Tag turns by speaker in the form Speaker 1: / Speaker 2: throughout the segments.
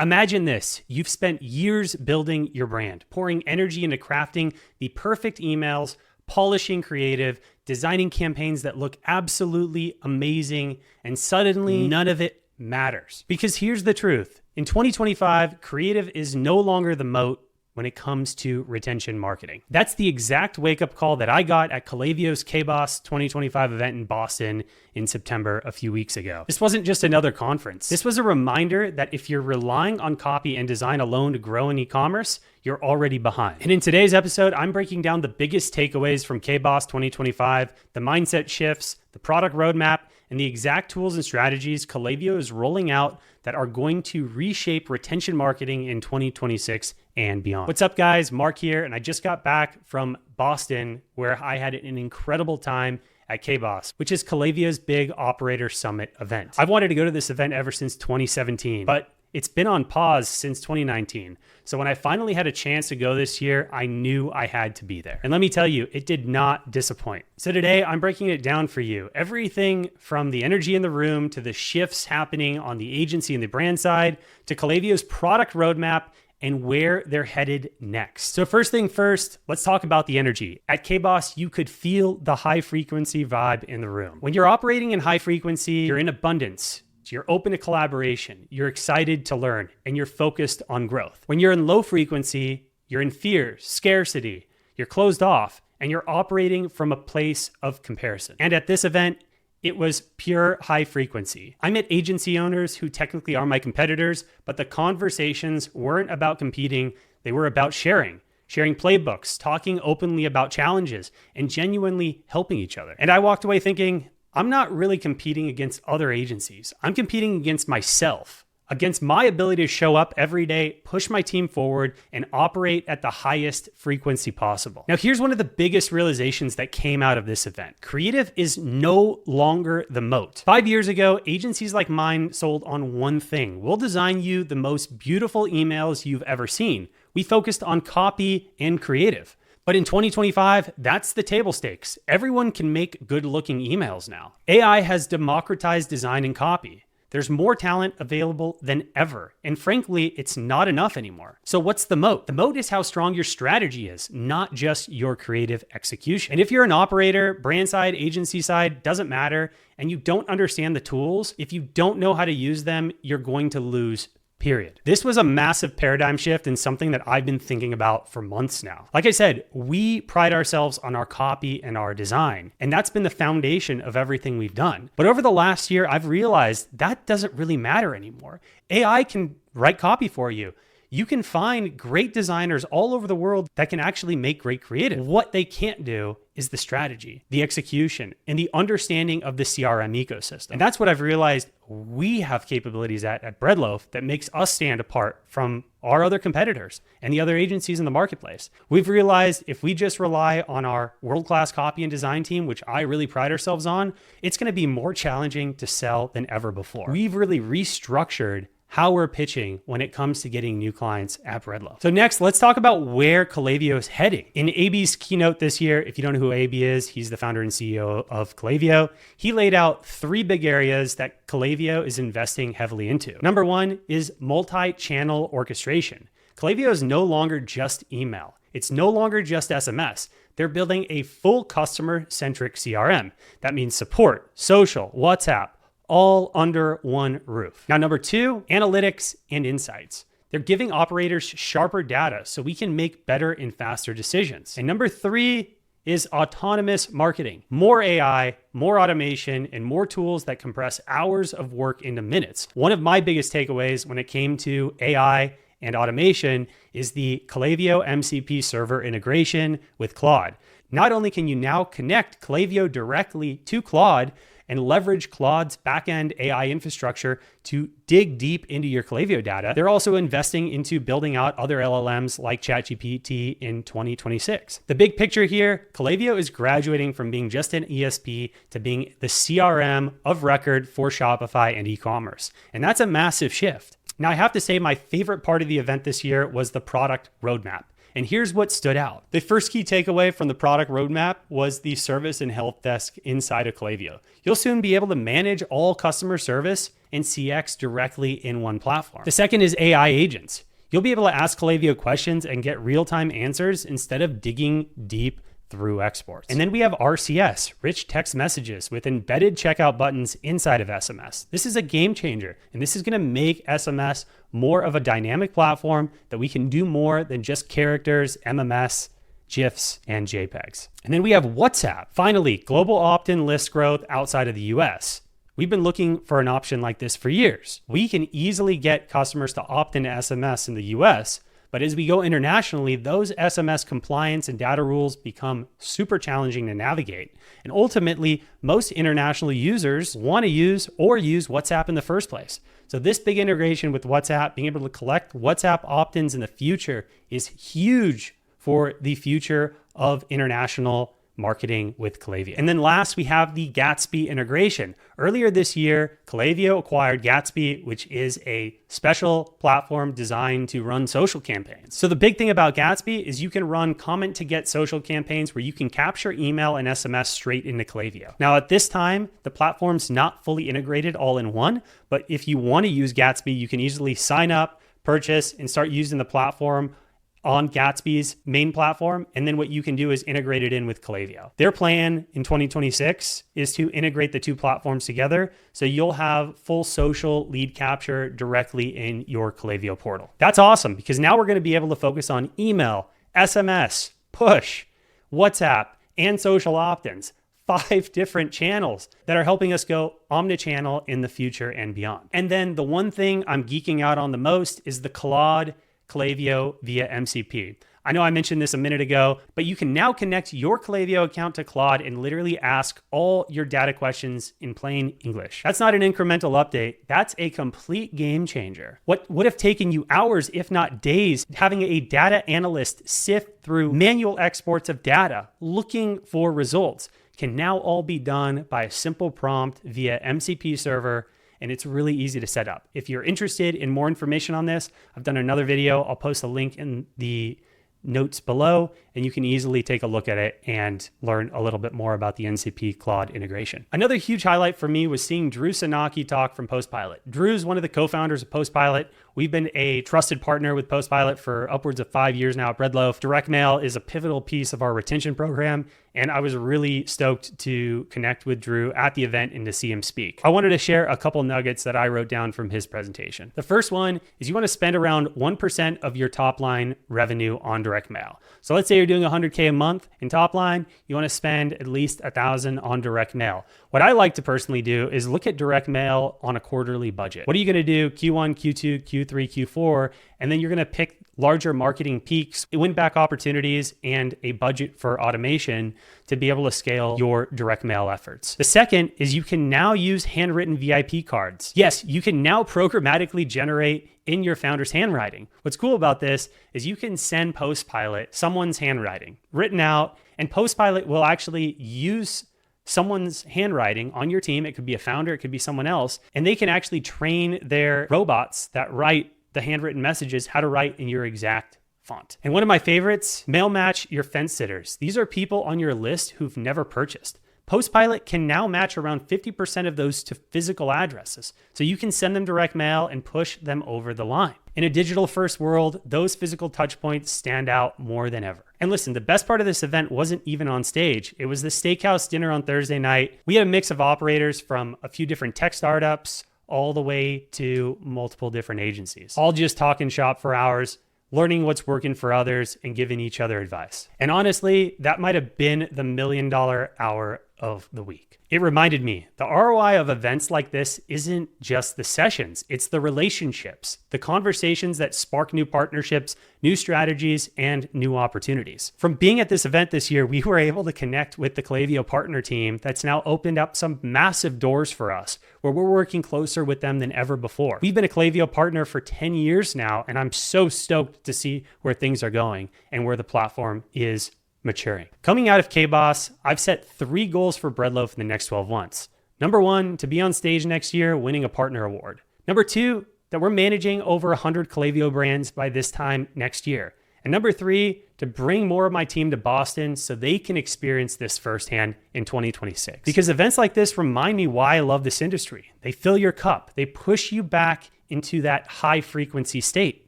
Speaker 1: Imagine this. You've spent years building your brand, pouring energy into crafting the perfect emails, polishing creative, designing campaigns that look absolutely amazing, and suddenly none of it matters. Because here's the truth. In 2025, creative is no longer the moat when it comes to retention marketing. That's the exact wake-up call that I got at Klaviyo's KBOs 2025 event in Boston in September a few weeks ago. This wasn't just another conference. This was a reminder that if you're relying on copy and design alone to grow in e-commerce, you're already behind. And in today's episode, I'm breaking down the biggest takeaways from KBOs 2025, the mindset shifts, the product roadmap, and the exact tools and strategies Klaviyo is rolling out that are going to reshape retention marketing in 2026 and beyond. What's up, guys? Mark here, and I just got back from Boston, where I had an incredible time at KBOs, which is Klaviyo's big operator summit event. I've wanted to go to this event ever since 2017, but it's been on pause since 2019. So when I finally had a chance to go this year, I knew I had to be there. And let me tell you, it did not disappoint. So today I'm breaking it down for you. Everything from the energy in the room to the shifts happening on the agency and the brand side to Klaviyo's product roadmap and where they're headed next. So first thing first, let's talk about the energy. At KBOs, you could feel the high frequency vibe in the room. When you're operating in high frequency, you're in abundance. You're open to collaboration, you're excited to learn, and you're focused on growth. When you're in low frequency, you're in fear, scarcity, you're closed off, and you're operating from a place of comparison. And at this event, it was pure high frequency. I met agency owners who technically are my competitors, but the conversations weren't about competing, they were about sharing playbooks, talking openly about challenges, and genuinely helping each other. And I walked away thinking, I'm not really competing against other agencies. I'm competing against myself, against my ability to show up every day, push my team forward, and operate at the highest frequency possible. Now, here's one of the biggest realizations that came out of this event. Creative is no longer the moat. 5 years ago, agencies like mine sold on one thing. We'll design you the most beautiful emails you've ever seen. We focused on copy and creative. But in 2025, that's the table stakes. Everyone can make good-looking emails now. AI has democratized design and copy. There's more talent available than ever. And frankly, it's not enough anymore. So what's the moat? The moat is how strong your strategy is, not just your creative execution. And if you're an operator, brand side, agency side, doesn't matter, and you don't understand the tools, if you don't know how to use them, you're going to lose. Period. This was a massive paradigm shift and something that I've been thinking about for months now. Like I said, we pride ourselves on our copy and our design, and that's been the foundation of everything we've done. But over the last year, I've realized that doesn't really matter anymore. AI can write copy for you. You can find great designers all over the world that can actually make great creative. What they can't do is the strategy, the execution, and the understanding of the CRM ecosystem. And that's what I've realized we have capabilities at Breadloaf that makes us stand apart from our other competitors and the other agencies in the marketplace. We've realized if we just rely on our world-class copy and design team, which I really pride ourselves on, it's going to be more challenging to sell than ever before. We've really restructured how we're pitching when it comes to getting new clients at Breadloaf. So next, let's talk about where Klaviyo is heading. In AB's keynote this year, if you don't know who AB is, he's the founder and CEO of Klaviyo. He laid out 3 big areas that Klaviyo is investing heavily into. Number 1 is multi-channel orchestration. Klaviyo is no longer just email. It's no longer just SMS. They're building a full customer-centric CRM. That means support, social, WhatsApp, all under one roof. Now, number 2, analytics and insights. They're giving operators sharper data so we can make better and faster decisions. And number 3 is autonomous marketing. More AI, more automation, and more tools that compress hours of work into minutes. One of my biggest takeaways when it came to AI and automation is the Klaviyo MCP server integration with Claude. Not only can you now connect Klaviyo directly to Claude and leverage Claude's backend AI infrastructure to dig deep into your Klaviyo data, they're also investing into building out other LLMs like ChatGPT in 2026. The big picture here, Klaviyo is graduating from being just an ESP to being the CRM of record for Shopify and e-commerce. And that's a massive shift. Now, I have to say my favorite part of the event this year was the product roadmap. And here's what stood out. The first key takeaway from the product roadmap was the service and help desk inside of Klaviyo. You'll soon be able to manage all customer service and CX directly in one platform. The second is AI agents. You'll be able to ask Klaviyo questions and get real-time answers instead of digging deep through exports. And then we have RCS, rich text messages with embedded checkout buttons inside of SMS. This is a game changer, and this is going to make SMS more of a dynamic platform that we can do more than just characters, MMS, GIFs, and JPEGs. And then we have WhatsApp. Finally, global opt-in list growth outside of the US. We've been looking for an option like this for years. We can easily get customers to opt into SMS in the US, but as we go internationally, those SMS compliance and data rules become super challenging to navigate. And ultimately, most international users want to use WhatsApp in the first place. So this big integration with WhatsApp, being able to collect WhatsApp opt-ins in the future is huge for the future of international marketing with Klaviyo. And then last, we have the Gatsby integration. Earlier this year, Klaviyo acquired Gatsby, which is a special platform designed to run social campaigns. So the big thing about Gatsby is you can run comment to get social campaigns where you can capture email and SMS straight into Klaviyo. Now at this time, the platform's not fully integrated all in one, but if you want to use Gatsby, you can easily sign up, purchase, and start using the platform on Gatsby's main platform. And then what you can do is integrate it in with Klaviyo. Their plan in 2026 is to integrate the two platforms together. So you'll have full social lead capture directly in your Klaviyo portal. That's awesome because now we're going to be able to focus on email, SMS, push, WhatsApp, and social opt-ins. 5 different channels that are helping us go omnichannel in the future and beyond. And then the one thing I'm geeking out on the most is the Claude Klaviyo via MCP. I know I mentioned this a minute ago, but you can now connect your Klaviyo account to Claude and literally ask all your data questions in plain English. That's not an incremental update. That's a complete game changer. What would have taken you hours, if not days, having a data analyst sift through manual exports of data looking for results can now all be done by a simple prompt via MCP server. And it's really easy to set up. If you're interested in more information on this, I've done another video. I'll post a link in the notes below, and you can easily take a look at it and learn a little bit more about the NCP Claude integration. Another huge highlight for me was seeing Drew Sanaki talk from Postpilot. Drew's one of the co-founders of Postpilot. We've been a trusted partner with Postpilot for upwards of 5 years now at Breadloaf. Direct mail is a pivotal piece of our retention program, and I was really stoked to connect with Drew at the event and to see him speak. I wanted to share a couple nuggets that I wrote down from his presentation. The first one is you want to spend around 1% of your top line revenue on direct mail. So let's say you're doing $100K a month in top line, you want to spend at least $1,000 on direct mail. What I like to personally do is look at direct mail on a quarterly budget. What are you going to do Q1, Q2, Q3, Q4, and then you're going to pick larger marketing peaks, win back opportunities, and a budget for automation to be able to scale your direct mail efforts. The second is you can now use handwritten VIP cards. Yes, you can now programmatically generate in your founder's handwriting. What's cool about this is you can send Postpilot someone's handwriting written out, and Postpilot will actually use someone's handwriting on your team. It could be a founder, it could be someone else, and they can actually train their robots that write the handwritten messages how to write in your exact font. And one of my favorites, mail match your fence sitters. These are people on your list who've never purchased. Postpilot can now match around 50% of those to physical addresses. So you can send them direct mail and push them over the line. In a digital first world, those physical touch points stand out more than ever. And listen, the best part of this event wasn't even on stage. It was the steakhouse dinner on Thursday night. We had a mix of operators from a few different tech startups all the way to multiple different agencies, all just talking shop for hours, learning what's working for others and giving each other advice. And honestly, that might have been the $1 million hour of the week. It reminded me, the ROI of events like this isn't just the sessions, it's the relationships, the conversations that spark new partnerships, new strategies, and new opportunities. From being at this event this year, we were able to connect with the Klaviyo partner team that's now opened up some massive doors for us, where we're working closer with them than ever before. We've been a Klaviyo partner for 10 years now, and I'm so stoked to see where things are going and where the platform is maturing. Coming out of KBOs, I've set 3 goals for Breadloaf in the next 12 months. Number 1, to be on stage next year, winning a partner award. Number 2, that we're managing over 100 Klaviyo brands by this time next year. And number 3, to bring more of my team to Boston so they can experience this firsthand in 2026. Because events like this remind me why I love this industry. They fill your cup. They push you back into that high frequency state.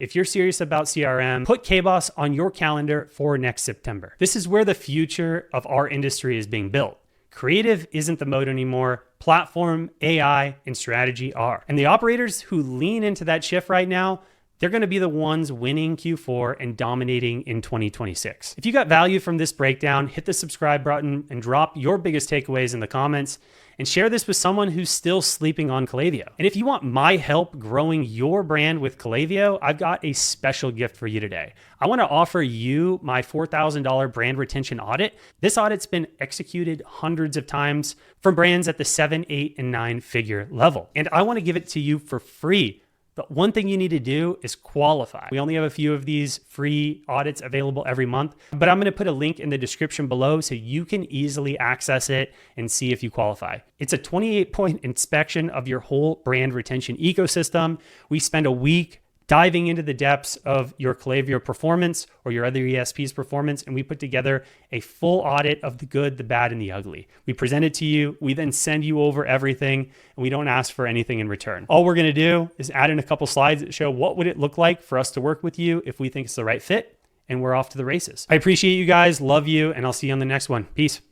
Speaker 1: If you're serious about CRM, put KBOs on your calendar for next September. This is where the future of our industry is being built. Creative isn't the mode anymore. Platform, AI, and strategy are. And the operators who lean into that shift right now, they're going to be the ones winning Q4 and dominating in 2026. If you got value from this breakdown, hit the subscribe button and drop your biggest takeaways in the comments, and share this with someone who's still sleeping on Klaviyo. And if you want my help growing your brand with Klaviyo, I've got a special gift for you today. I want to offer you my $4,000 brand retention audit. This audit's been executed hundreds of times from brands at the 7, 8, and 9 figure level. And I want to give it to you for free. The one thing you need to do is qualify. We only have a few of these free audits available every month, but I'm going to put a link in the description below so you can easily access it and see if you qualify. It's a 28-point inspection of your whole brand retention ecosystem. We spend a week diving into the depths of your Klaviyo performance or your other ESP's performance, and we put together a full audit of the good, the bad, and the ugly. We present it to you, we then send you over everything, and we don't ask for anything in return. All we're gonna do is add in a couple slides that show what would it look like for us to work with you if we think it's the right fit, and we're off to the races. I appreciate you guys, love you, and I'll see you on the next one. Peace.